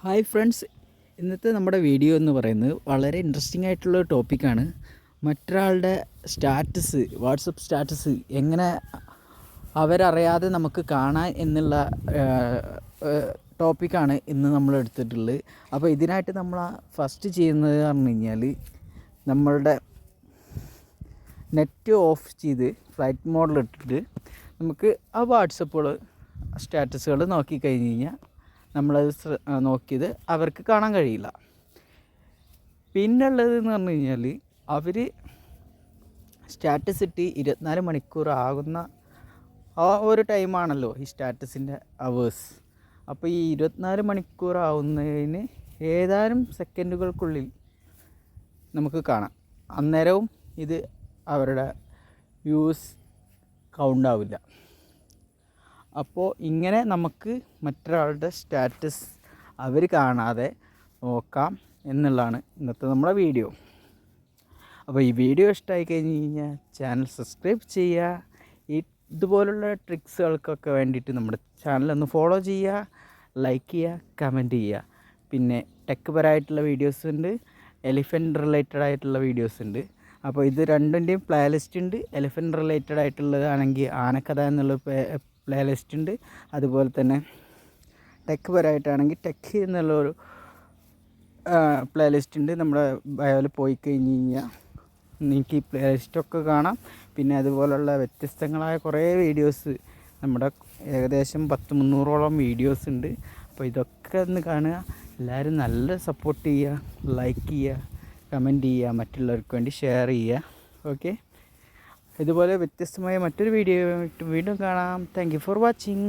Hi friends, ഇന്നത്തെ നമ്മുടെ video എന്ന് പറയുന്നത് വളരെ ഇൻട്രസ്റ്റിംഗ് ആയിട്ടുള്ള ടോപ്പിക്കാണ്. മറ്റൊരാളുടെ സ്റ്റാറ്റസ്, വാട്സപ്പ് സ്റ്റാറ്റസ് എങ്ങനെ അവരറിയാതെ നമുക്ക് കാണാൻ എന്നുള്ള ടോപ്പിക്കാണ് ഇന്ന് നമ്മൾ എടുത്തിട്ടുള്ളത്. അപ്പോൾ ഇതിനായിട്ട് നമ്മൾ ഫസ്റ്റ് ചെയ്യുന്നത് പറഞ്ഞു കഴിഞ്ഞാൽ നമ്മളുടെ നെറ്റ് ഓഫ് ചെയ്ത് ഫ്ലൈറ്റ് മോഡിലിട്ടിട്ട് നമുക്ക് ആ വാട്സപ്പുകൾ സ്റ്റാറ്റസുകൾ നോക്കിക്കഴിഞ്ഞ് കഴിഞ്ഞാൽ നമ്മളത് നോക്കിയത് അവർക്ക് കാണാൻ കഴിയില്ല. പിന്നെ ഉള്ളതെന്ന് പറഞ്ഞു കഴിഞ്ഞാൽ അവർ സ്റ്റാറ്റസ് ഇട്ട് 24 മണിക്കൂർ ആകുന്ന ആ ഒരു ടൈമാണല്ലോ ഈ സ്റ്റാറ്റസിൻ്റെ അവേഴ്സ്. അപ്പോൾ ഈ 24 മണിക്കൂർ ആവുന്നതിന് ഏതാനും സെക്കൻഡുകൾക്കുള്ളിൽ നമുക്ക് കാണാം. അന്നേരവും ഇത് അവരുടെ വ്യൂസ് കൗണ്ടാവില്ല. അപ്പോൾ ഇങ്ങനെ നമുക്ക് മറ്റൊരാളുടെ സ്റ്റാറ്റസ് അവർ കാണാതെ നോക്കാം എന്നുള്ളതാണ് ഇന്നത്തെ നമ്മുടെ വീഡിയോ. അപ്പോൾ ഈ വീഡിയോ ഇഷ്ടമായി കഴിഞ്ഞ് കഴിഞ്ഞാൽ ചാനൽ സബ്സ്ക്രൈബ് ചെയ്യുക. ഇതുപോലുള്ള ട്രിക്സുകൾക്കൊക്കെ വേണ്ടിയിട്ട് നമ്മുടെ ചാനലൊന്ന് ഫോളോ ചെയ്യുക, ലൈക്ക് ചെയ്യുക, കമൻറ്റ് ചെയ്യുക. പിന്നെ ടെക് പരമായിട്ടുള്ള വീഡിയോസ് ഉണ്ട്, എലിഫൻറ്റ് റിലേറ്റഡ് ആയിട്ടുള്ള വീഡിയോസ് ഉണ്ട്. അപ്പോൾ ഇത് രണ്ടിൻ്റെയും പ്ലേലിസ്റ്റ് ഉണ്ട്. എലിഫൻറ്റ് റിലേറ്റഡ് ആയിട്ടുള്ളതാണെങ്കിൽ ആനക്കഥ എന്നുള്ള പ്ലേലിസ്റ്റ് ഉണ്ട്. അതുപോലെ തന്നെ ടെക് പരമായിട്ടാണെങ്കിൽ ടെക് എന്നുള്ളൊരു പ്ലേലിസ്റ്റ് ഉണ്ട്. നമ്മുടെ ബയോയിൽ പോയി കഴിഞ്ഞ് കഴിഞ്ഞാൽ നിങ്ങൾക്ക് ഈ പ്ലേലിസ്റ്റൊക്കെ കാണാം. പിന്നെ അതുപോലുള്ള വ്യത്യസ്തങ്ങളായ കുറേ വീഡിയോസ്, നമ്മുടെ ഏകദേശം 100-300ഓളം വീഡിയോസ് ഉണ്ട്. അപ്പോൾ ഇതൊക്കെ ഒന്ന് കാണുക. എല്ലാവരും നല്ല സപ്പോർട്ട് ചെയ്യുക, ലൈക്ക് ചെയ്യുക, കമൻറ്റ് ചെയ്യുക, മറ്റുള്ളവർക്ക് വേണ്ടി ഷെയർ ചെയ്യുക. ഓക്കെ, ഇതുപോലെ വ്യത്യസ്തമായ മറ്റൊരു വീഡിയോ വീണ്ടും കാണാം. Thank you for watching.